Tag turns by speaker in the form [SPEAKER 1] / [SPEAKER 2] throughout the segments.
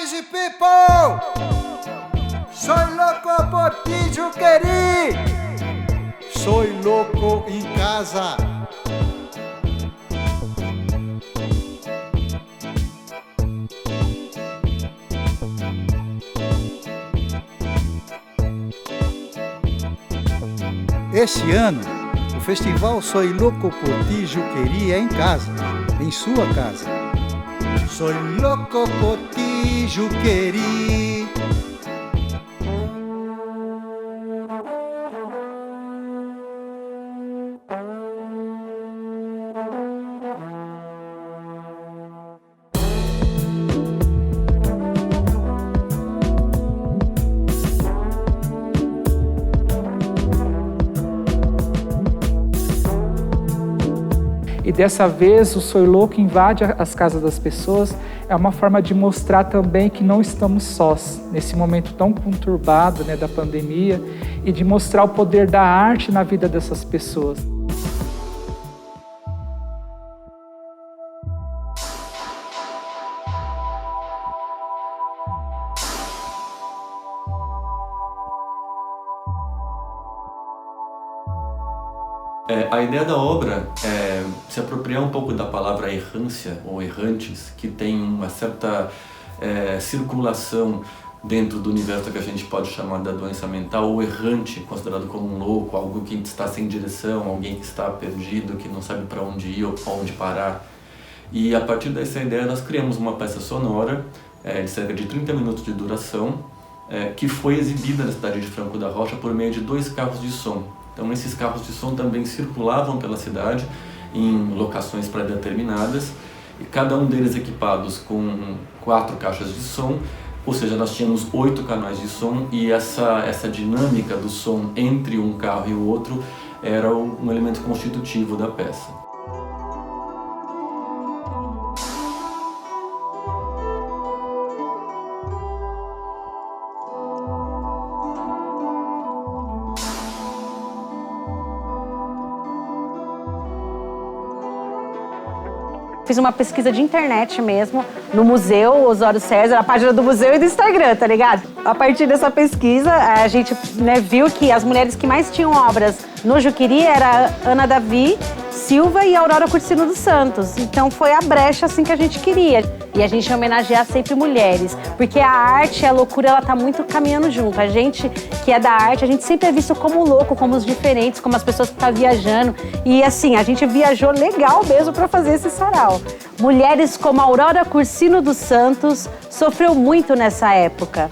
[SPEAKER 1] Easy people! Soy loco por ti, Juqueri! Soy loco em casa. Esse ano, o festival Soy Louco por Ti, Juqueri é em casa, em sua casa. Soy louco por ti, Juqueri.
[SPEAKER 2] E dessa vez o Soy Louco invade as casas das pessoas. É uma forma de mostrar também que não estamos sós nesse momento tão conturbado, né, da pandemia, e de mostrar o poder da arte na vida dessas pessoas.
[SPEAKER 3] A ideia da obra é se apropriar um pouco da palavra errância ou errantes, que tem uma certa circulação dentro do universo que a gente pode chamar da doença mental, ou errante, considerado como um louco, algo que está sem direção, alguém que está perdido, que não sabe para onde ir ou onde parar. E a partir dessa ideia nós criamos uma peça sonora de cerca de 30 minutos de duração, que foi exibida na cidade de Franco da Rocha por meio de 2 carros de som. Então esses carros de som também circulavam pela cidade em locações pré-determinadas, e cada um deles equipados com 4 caixas de som, ou seja, nós tínhamos 8 canais de som, e essa dinâmica do som entre um carro e o outro era um elemento constitutivo da peça.
[SPEAKER 4] Fiz uma pesquisa de internet mesmo, no Museu Osório César, a página do museu e do Instagram, tá ligado? A partir dessa pesquisa, a gente viu que as mulheres que mais tinham obras no Juqueri era Ana Davi Silva e Aurora Cursino dos Santos. Então foi a brecha assim que a gente queria. E a gente homenagear sempre mulheres, porque a arte e a loucura, ela tá muito caminhando junto. A gente que é da arte, a gente sempre é visto como louco, como os diferentes, como as pessoas que estão viajando. E assim, a gente viajou legal mesmo para fazer esse sarau. Mulheres como Aurora Cursino dos Santos sofreu muito nessa época.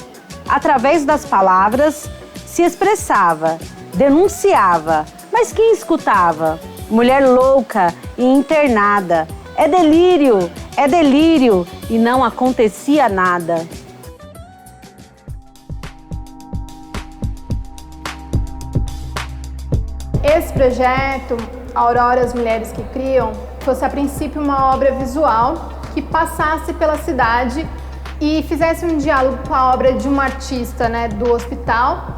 [SPEAKER 4] Através das palavras, se expressava, denunciava. Mas quem escutava? Mulher louca e internada. É delírio e não acontecia nada.
[SPEAKER 5] Esse projeto, Aurora, as Mulheres que Criam, fosse a princípio uma obra visual que passasse pela cidade e fizesse um diálogo com a obra de uma artista, né, do hospital,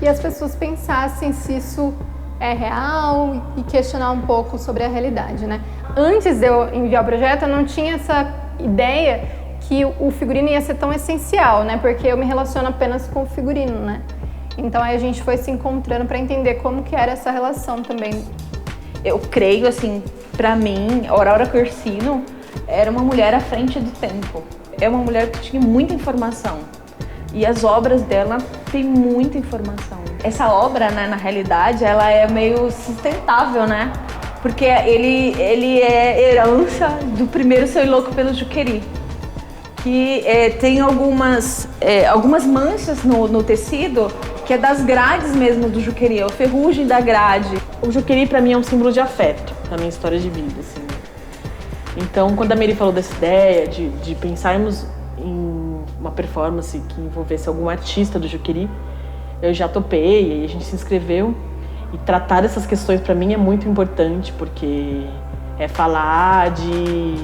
[SPEAKER 5] e as pessoas pensassem se isso é real e questionar um pouco sobre a realidade, né? Antes de eu enviar o projeto, eu não tinha essa ideia que o figurino ia ser tão essencial, né? Porque eu me relaciono apenas com o figurino, né? Então aí a gente foi se encontrando para entender como que era essa relação também.
[SPEAKER 6] Eu creio, assim, para mim, Aurora Cursino era uma mulher à frente do tempo. É uma mulher que tinha muita informação. E as obras dela têm muita informação. Essa obra, né, na realidade, ela é meio sustentável, né? Porque ele é herança do primeiro Soy Louco pelo Juqueri. Que tem algumas manchas no tecido, que é das grades mesmo do Juqueri, é a ferrugem da grade.
[SPEAKER 7] O Juqueri, para mim, é um símbolo de afeto na minha história de vida, assim. Então, quando a Mary falou dessa ideia de pensarmos em uma performance que envolvesse algum artista do Juqueri, eu já topei, e aí a gente se inscreveu. E tratar dessas questões para mim é muito importante, porque é falar de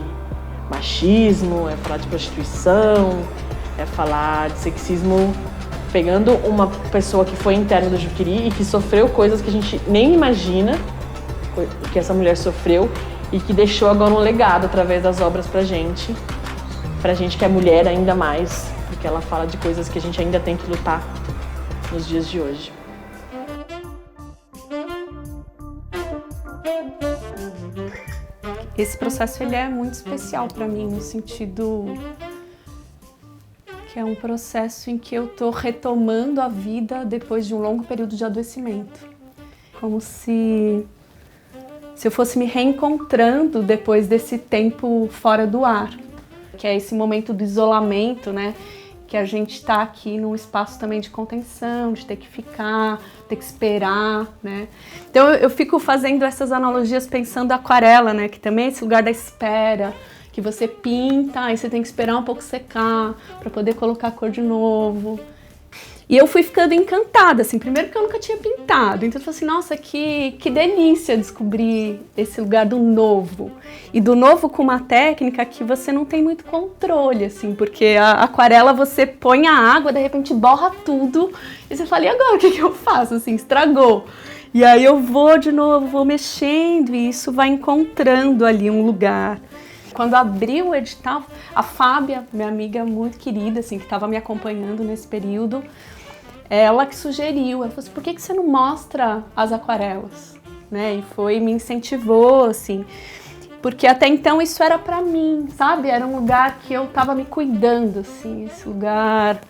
[SPEAKER 7] machismo, é falar de prostituição, é falar de sexismo, pegando uma pessoa que foi interna do Juqueri e que sofreu coisas que a gente nem imagina que essa mulher sofreu e que deixou agora um legado através das obras pra gente que é mulher ainda mais, porque ela fala de coisas que a gente ainda tem que lutar nos dias de hoje.
[SPEAKER 8] Esse processo ele é muito especial para mim, no sentido que é um processo em que eu estou retomando a vida depois de um longo período de adoecimento. Como se eu fosse me reencontrando depois desse tempo fora do ar, que é esse momento do isolamento, né? Que a gente está aqui num espaço também de contenção, de ter que ficar, ter que esperar, né? Então eu fico fazendo essas analogias pensando a aquarela, né? Que também é esse lugar da espera, que você pinta, aí você tem que esperar um pouco secar para poder colocar a cor de novo. E eu fui ficando encantada, assim, primeiro que eu nunca tinha pintado, então eu falei assim, nossa, que delícia descobrir esse lugar do novo. E do novo com uma técnica que você não tem muito controle, assim, porque a aquarela você põe a água, de repente borra tudo, e você fala, e agora o que eu faço? Assim, estragou. E aí eu vou de novo, vou mexendo, e isso vai encontrando ali um lugar. Quando abriu o edital, a Fábia, minha amiga muito querida, assim, que estava me acompanhando nesse período, ela que sugeriu, ela falou assim, por que você não mostra as aquarelas? Né? E me incentivou, assim, porque até então isso era pra mim, sabe? Era um lugar que eu tava me cuidando, assim, esse lugar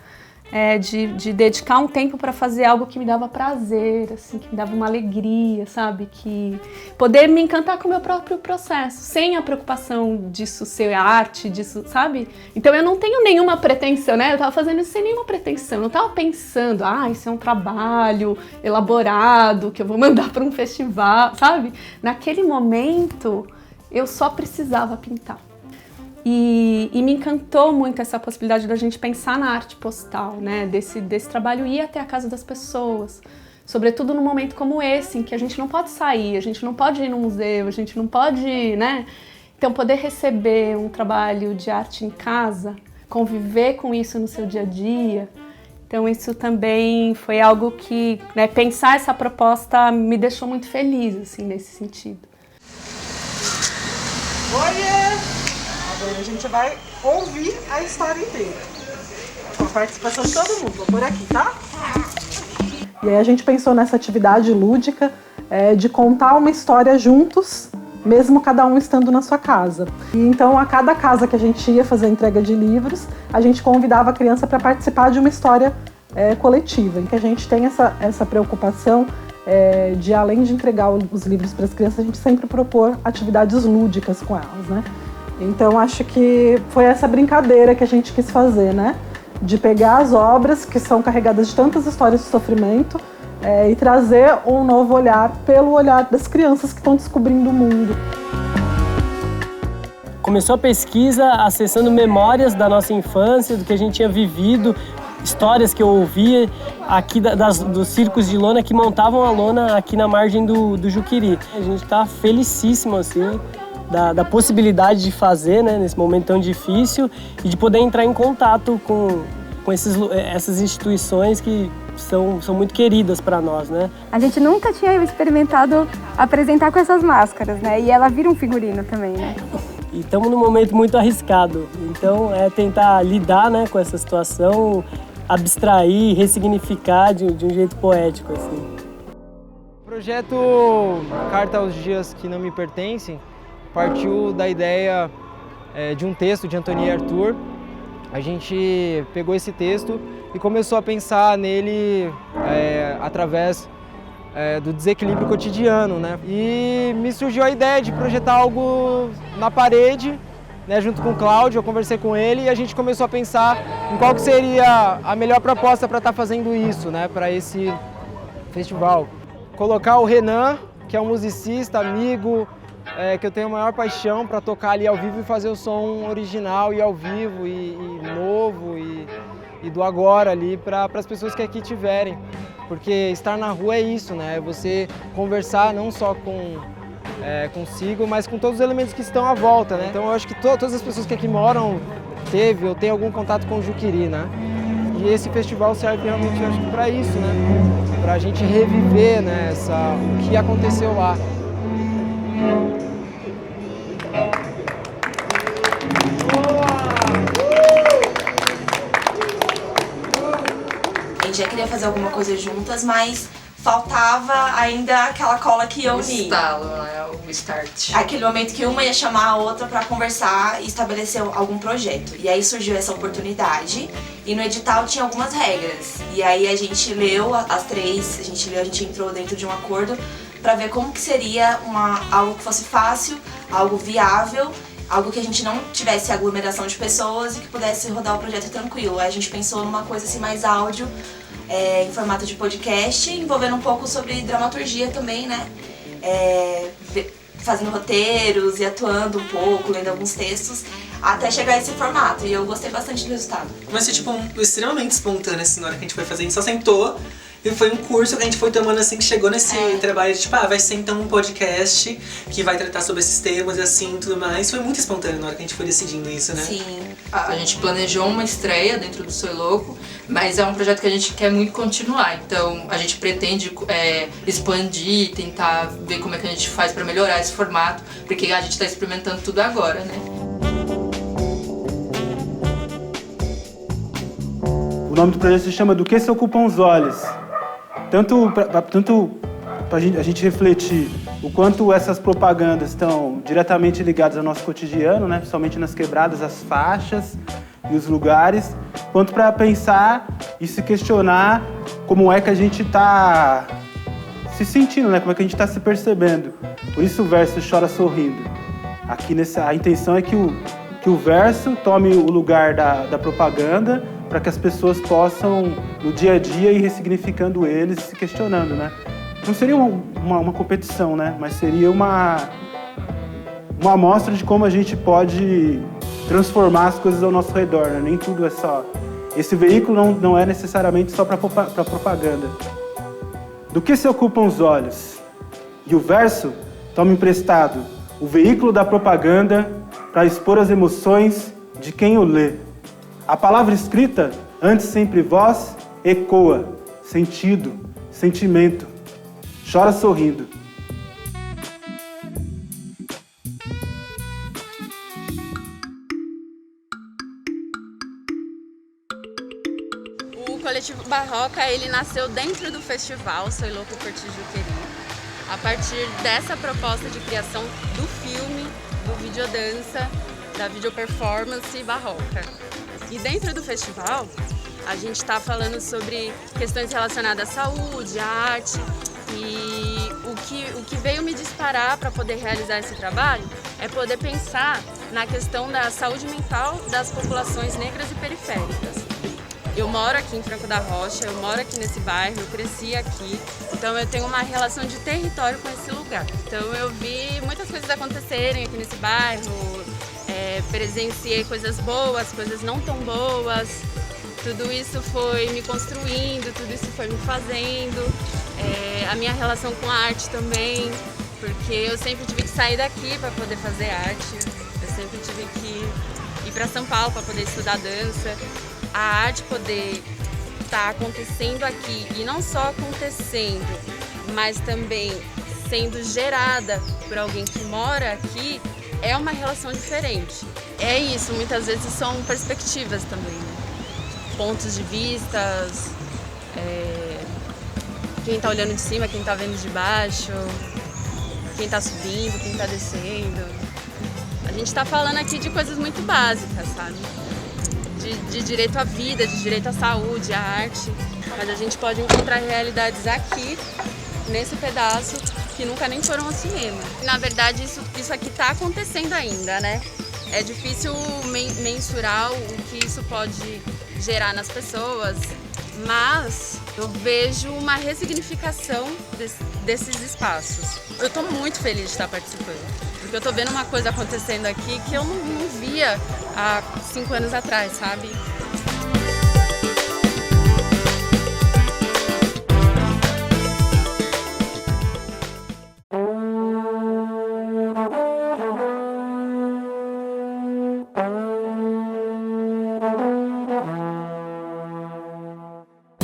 [SPEAKER 8] de dedicar um tempo para fazer algo que me dava prazer, assim, que me dava uma alegria, sabe? Que poder me encantar com o meu próprio processo, sem a preocupação disso ser arte, disso, sabe? Então eu não tenho nenhuma pretensão, né? Eu tava fazendo isso sem nenhuma pretensão, eu não tava pensando, isso é um trabalho elaborado, que eu vou mandar para um festival, sabe? Naquele momento, eu só precisava pintar. E me encantou muito essa possibilidade da gente pensar na arte postal, né? Desse trabalho ir até a casa das pessoas, sobretudo num momento como esse, em que a gente não pode sair, a gente não pode ir no museu, a gente não pode, né? Então, poder receber um trabalho de arte em casa, conviver com isso no seu dia a dia, então isso também foi algo que, né, pensar essa proposta me deixou muito feliz, assim, nesse sentido.
[SPEAKER 9] Oiê! Agora a gente vai ouvir a história inteira. Com a participação de todo mundo. Vou por aqui, tá? E aí a gente pensou nessa atividade lúdica de contar uma história juntos, mesmo cada um estando na sua casa. E então, a cada casa que a gente ia fazer a entrega de livros, a gente convidava a criança para participar de uma história coletiva, em que a gente tem essa preocupação de, além de entregar os livros para as crianças, a gente sempre propor atividades lúdicas com elas, né? Então, acho que foi essa brincadeira que a gente quis fazer, né? De pegar as obras que são carregadas de tantas histórias de sofrimento e trazer um novo olhar pelo olhar das crianças que estão descobrindo o mundo.
[SPEAKER 10] Começou a pesquisa acessando memórias da nossa infância, do que a gente tinha vivido, histórias que eu ouvia aqui dos circos de lona que montavam a lona aqui na margem do Juqueri. A gente está felicíssimo, assim, da possibilidade de fazer, né, nesse momento tão difícil, e de poder entrar em contato com essas instituições que são muito queridas para nós, né?
[SPEAKER 11] A gente nunca tinha experimentado apresentar com essas máscaras, né? E ela vira um figurino também, né?
[SPEAKER 10] E estamos num momento muito arriscado, então é tentar lidar, né, com essa situação, abstrair, ressignificar de um jeito poético, assim.
[SPEAKER 12] O projeto Carta aos Dias que Não Me Pertencem partiu da ideia de um texto de Antoni Arthur. A gente pegou esse texto e começou a pensar nele através do desequilíbrio cotidiano, né? E me surgiu a ideia de projetar algo na parede, né, junto com o Cláudio. Eu conversei com ele e a gente começou a pensar em qual que seria a melhor proposta para estar fazendo isso, né, para esse festival. Colocar o Renan, que é um musicista, amigo, que eu tenho a maior paixão para tocar ali ao vivo e fazer o som original e ao vivo e novo e do agora ali para as pessoas que aqui tiverem. Porque estar na rua é isso, né? Você conversar não só consigo, mas com todos os elementos que estão à volta, né? Então eu acho que todas as pessoas que aqui moram teve ou tem algum contato com o Juqueri, né? E esse festival serve realmente, eu acho que para isso, né? Para a gente reviver, né, o que aconteceu lá.
[SPEAKER 13] já queria fazer alguma coisa juntas, mas faltava ainda aquela cola que ia unir.
[SPEAKER 14] O estalo, né? O start.
[SPEAKER 13] Aquele momento que uma ia chamar a outra pra conversar e estabelecer algum projeto. E aí surgiu essa oportunidade e no edital tinha algumas regras. E aí a gente leu as três, a gente entrou dentro de um acordo pra ver como que seria algo que fosse fácil, algo viável, algo que a gente não tivesse aglomeração de pessoas e que pudesse rodar o projeto tranquilo. Aí a gente pensou numa coisa assim mais áudio, em formato de podcast, envolvendo um pouco sobre dramaturgia também, né? Fazendo roteiros e atuando um pouco, lendo alguns textos, até chegar a esse formato. E eu gostei bastante do resultado.
[SPEAKER 15] Mas foi tipo extremamente espontâneo assim, na hora que a gente foi fazer. A gente só sentou e foi um curso que a gente foi tomando assim, que chegou nesse trabalho de tipo, vai ser então um podcast que vai tratar sobre esses temas e assim tudo mais. Foi muito espontâneo na hora que a gente foi decidindo isso, né?
[SPEAKER 13] Sim.
[SPEAKER 14] A gente planejou uma estreia dentro do Soy Louco, mas é um projeto que a gente quer muito continuar. Então a gente pretende expandir, tentar ver como é que a gente faz pra melhorar esse formato, porque a gente tá experimentando tudo agora, né?
[SPEAKER 16] O nome do projeto se chama Do Que Se Ocupam os Olhos. Tanto para a gente refletir o quanto essas propagandas estão diretamente ligadas ao nosso cotidiano, né? Principalmente nas quebradas, as faixas e os lugares, quanto para pensar e se questionar como é que a gente está se sentindo, né? Como é que a gente está se percebendo. Por isso o verso Chora Sorrindo. Aqui a intenção é que o verso tome o lugar da propaganda, para que as pessoas possam, no dia a dia, ir ressignificando eles, se questionando, né? Não seria uma competição, né? Mas seria uma amostra de como a gente pode transformar as coisas ao nosso redor, né? Nem tudo é só... Esse veículo não é necessariamente só para propaganda. Do que se ocupam os olhos? E o verso toma emprestado o veículo da propaganda para expor as emoções de quem o lê. A palavra escrita, antes sempre voz, ecoa, sentido, sentimento, chora sorrindo.
[SPEAKER 17] O Coletivo Barroca, ele nasceu dentro do festival Soy Louco por Ti Juqueri, a partir dessa proposta de criação do filme, do videodança, da videoperformance barroca. E dentro do festival, a gente está falando sobre questões relacionadas à saúde, à arte. E o que veio me disparar para poder realizar esse trabalho é poder pensar na questão da saúde mental das populações negras e periféricas. Eu moro aqui em Franco da Rocha, eu moro aqui nesse bairro, eu cresci aqui, então eu tenho uma relação de território com esse lugar. Então eu vi muitas coisas acontecerem aqui nesse bairro, presenciei coisas boas, coisas não tão boas, tudo isso foi me construindo, tudo isso foi me fazendo, a minha relação com a arte também, porque eu sempre tive que sair daqui para poder fazer arte, eu sempre tive que ir para São Paulo para poder estudar dança. A arte poder estar acontecendo aqui, e não só acontecendo, mas também sendo gerada por alguém que mora aqui, é uma relação diferente. É isso, muitas vezes são perspectivas também, né? Pontos de vistas, quem está olhando de cima, quem está vendo de baixo, quem está subindo, quem está descendo. A gente está falando aqui de coisas muito básicas, sabe? De direito à vida, de direito à saúde, à arte, mas a gente pode encontrar realidades aqui, nesse pedaço, que nunca nem foram ao cinema. Na verdade, isso aqui está acontecendo ainda, né? É difícil mensurar o que isso pode gerar nas pessoas, mas eu vejo uma ressignificação desses espaços. Eu estou muito feliz de estar participando. Porque eu tô vendo uma coisa acontecendo aqui que eu não via há 5 anos atrás, sabe?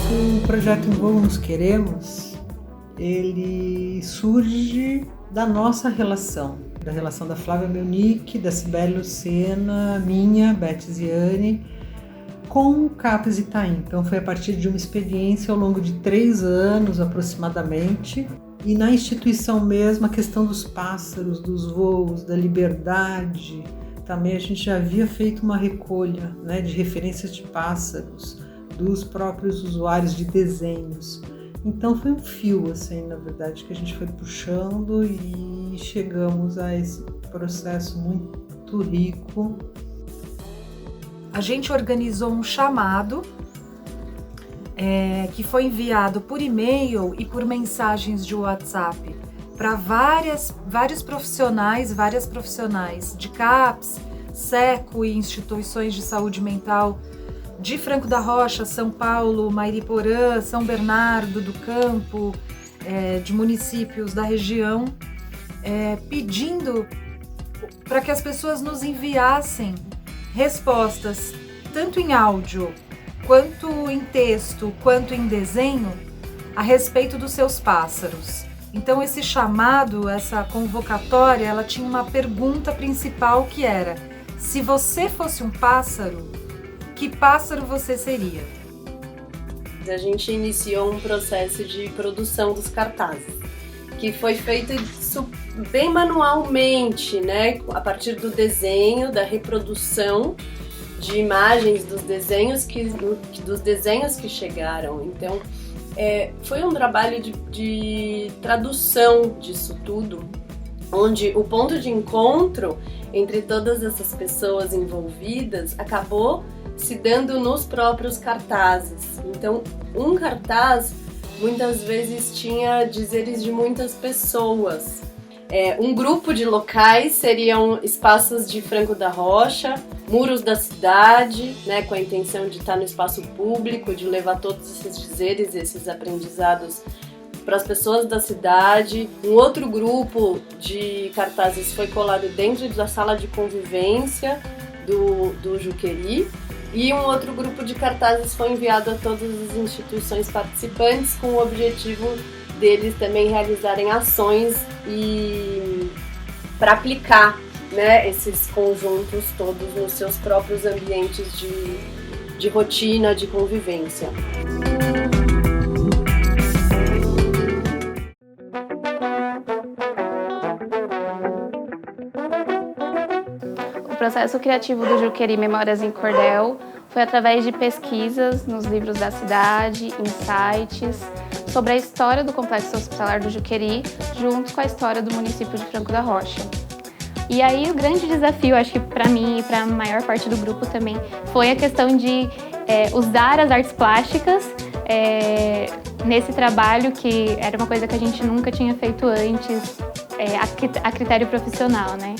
[SPEAKER 18] O projeto Envolva Nos Queremos, ele surge da nossa relação, da relação da Flávia Melnick, da Cibele Lucena, minha, Beth Ziani, com o CAPES Itaim. Então foi a partir de uma experiência ao longo de 3 anos aproximadamente. E na instituição mesmo, a questão dos pássaros, dos voos, da liberdade. Também a gente já havia feito uma recolha, né, de referências de pássaros, dos próprios usuários de desenhos. Então foi um fio, assim, na verdade, que a gente foi puxando e chegamos a esse processo muito rico.
[SPEAKER 19] A gente organizou um chamado que foi enviado por e-mail e por mensagens de WhatsApp para vários profissionais, várias profissionais de CAPES, SECO e instituições de saúde mental de Franco da Rocha, São Paulo, Mairiporã, São Bernardo do Campo, de municípios da região, pedindo para que as pessoas nos enviassem respostas, tanto em áudio, quanto em texto, quanto em desenho, a respeito dos seus pássaros. Então esse chamado, essa convocatória, ela tinha uma pergunta principal que era: se você fosse um pássaro, que pássaro você seria?
[SPEAKER 20] A gente iniciou um processo de produção dos cartazes, que foi feito bem manualmente, né? A partir do desenho, da reprodução de imagens dos desenhos que chegaram. Então, foi um trabalho de tradução disso tudo, onde o ponto de encontro entre todas essas pessoas envolvidas acabou se dando nos próprios cartazes. Então, um cartaz muitas vezes tinha dizeres de muitas pessoas. Um grupo de locais seriam espaços de Franco da Rocha, muros da cidade, né, com a intenção de estar no espaço público, de levar todos esses dizeres, esses aprendizados para as pessoas da cidade. Um outro grupo de cartazes foi colado dentro da sala de convivência do Juqueri, e um outro grupo de cartazes foi enviado a todas as instituições participantes com o objetivo deles também realizarem ações e para aplicar, né, esses conjuntos todos nos seus próprios ambientes de rotina, de convivência.
[SPEAKER 17] O processo criativo do Juqueri Memórias em Cordel foi através de pesquisas nos livros da cidade, em sites, sobre a história do Complexo Hospitalar do Juqueri, junto com a história do município de Franco da Rocha. E aí o grande desafio, acho que para mim e para a maior parte do grupo também, foi a questão de usar as artes plásticas nesse trabalho, que era uma coisa que a gente nunca tinha feito antes, a critério profissional, né?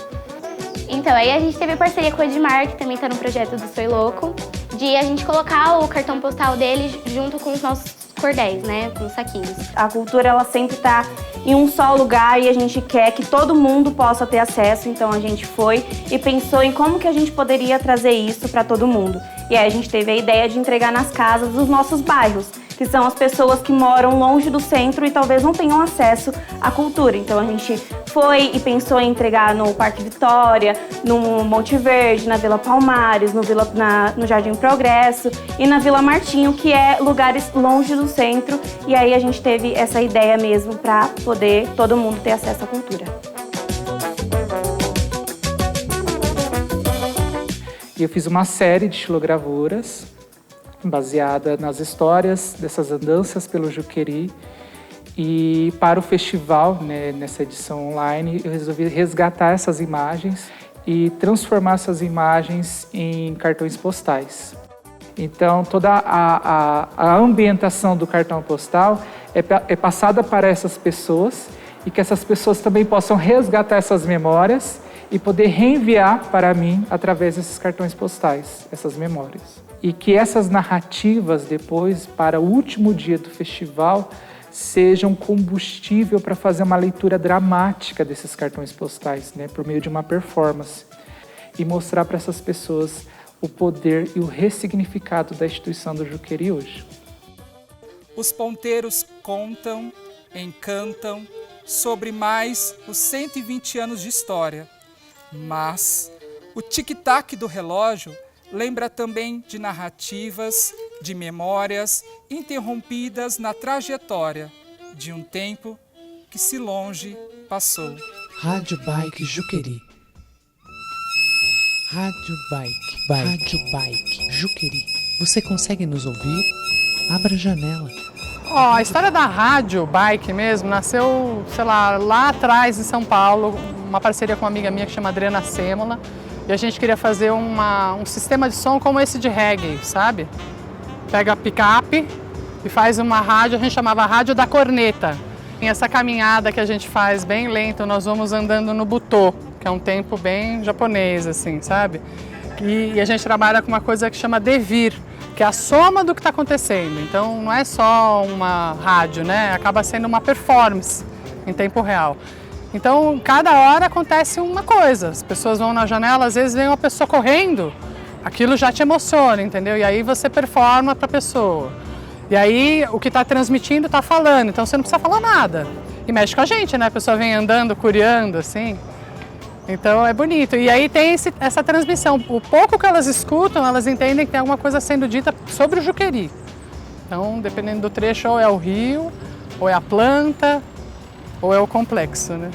[SPEAKER 21] Então, aí a gente teve parceria com o Edmar, que também está no projeto do Soy Louco, de a gente colocar o cartão postal dele junto com os nossos cordéis, né, com os saquinhos.
[SPEAKER 4] A cultura, ela sempre está em um só lugar e a gente quer que todo mundo possa ter acesso, então a gente foi e pensou em como que a gente poderia trazer isso para todo mundo. E aí a gente teve a ideia de entregar nas casas dos nossos bairros, que são as pessoas que moram longe do centro e talvez não tenham acesso à cultura. Então a gente foi e pensou em entregar no Parque Vitória, no Monte Verde, na Vila Palmares, no Jardim Progresso e na Vila Martinho, que é lugares longe do centro. E aí a gente teve essa ideia mesmo para poder todo mundo ter acesso à cultura.
[SPEAKER 2] E eu fiz uma série de xilogravuras baseada nas histórias dessas andanças pelo Juqueri. E para o festival, né, nessa edição online, eu resolvi resgatar essas imagens e transformar essas imagens em cartões postais. Então, toda a ambientação do cartão postal é passada para essas pessoas, e que essas pessoas também possam resgatar essas memórias e poder reenviar para mim através desses cartões postais, essas memórias. E que essas narrativas depois, para o último dia do festival, sejam combustível para fazer uma leitura dramática desses cartões postais, né, por meio de uma performance, e mostrar para essas pessoas o poder e o ressignificado da instituição do Juqueri hoje.
[SPEAKER 22] Os ponteiros contam, encantam, sobre mais os 120 anos de história, mas o tic-tac do relógio lembra também de narrativas, de memórias interrompidas na trajetória de um tempo que se longe passou.
[SPEAKER 1] Rádio Bike Juqueri. Rádio Bike Juqueri. Você consegue nos ouvir? Abra a janela.
[SPEAKER 3] A história da Rádio Bike mesmo nasceu, sei lá atrás em São Paulo, uma parceria com uma amiga minha que chama Adriana Sêmola. E a gente queria fazer um sistema de som como esse de reggae, sabe? Pega a picape e faz uma rádio, a gente chamava Rádio da Corneta. E essa caminhada que a gente faz bem lento, nós vamos andando no butô, que é um tempo bem japonês, assim, sabe? E a gente trabalha com uma coisa que chama devir, que é a soma do que está acontecendo. Então não é só uma rádio, né? Acaba sendo uma performance em tempo real. Então, cada hora acontece uma coisa. As pessoas vão na janela, às vezes vem uma pessoa correndo, aquilo já te emociona, entendeu? E aí você performa para a pessoa. E aí o que está transmitindo está falando, então você não precisa falar nada. E mexe com a gente, né? A pessoa vem andando, curiando, assim. Então é bonito. E aí tem essa transmissão. O pouco que elas escutam, elas entendem que tem alguma coisa sendo dita sobre o Juqueri. Então, dependendo do trecho, ou é o rio, ou é a planta, ou é o complexo, né?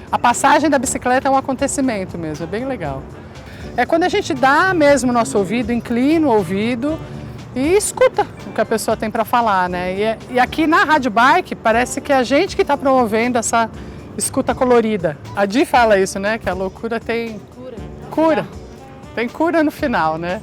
[SPEAKER 3] A passagem da bicicleta é um acontecimento mesmo, é bem legal. É quando a gente dá mesmo o nosso ouvido, inclina o ouvido e escuta o que a pessoa tem para falar, né? E aqui na Rádio Bike parece que é a gente que está promovendo essa escuta colorida. A Di fala isso, né? Que a loucura tem cura. Tem cura no final, né?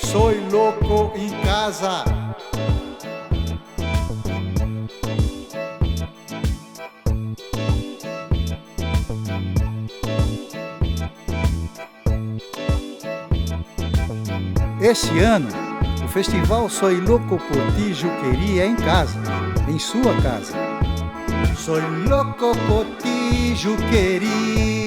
[SPEAKER 23] Soy loco em casa. Esse ano, o festival Soy Louco por Ti Juqueri é em casa, em sua casa. Soy louco por ti, Juqueri.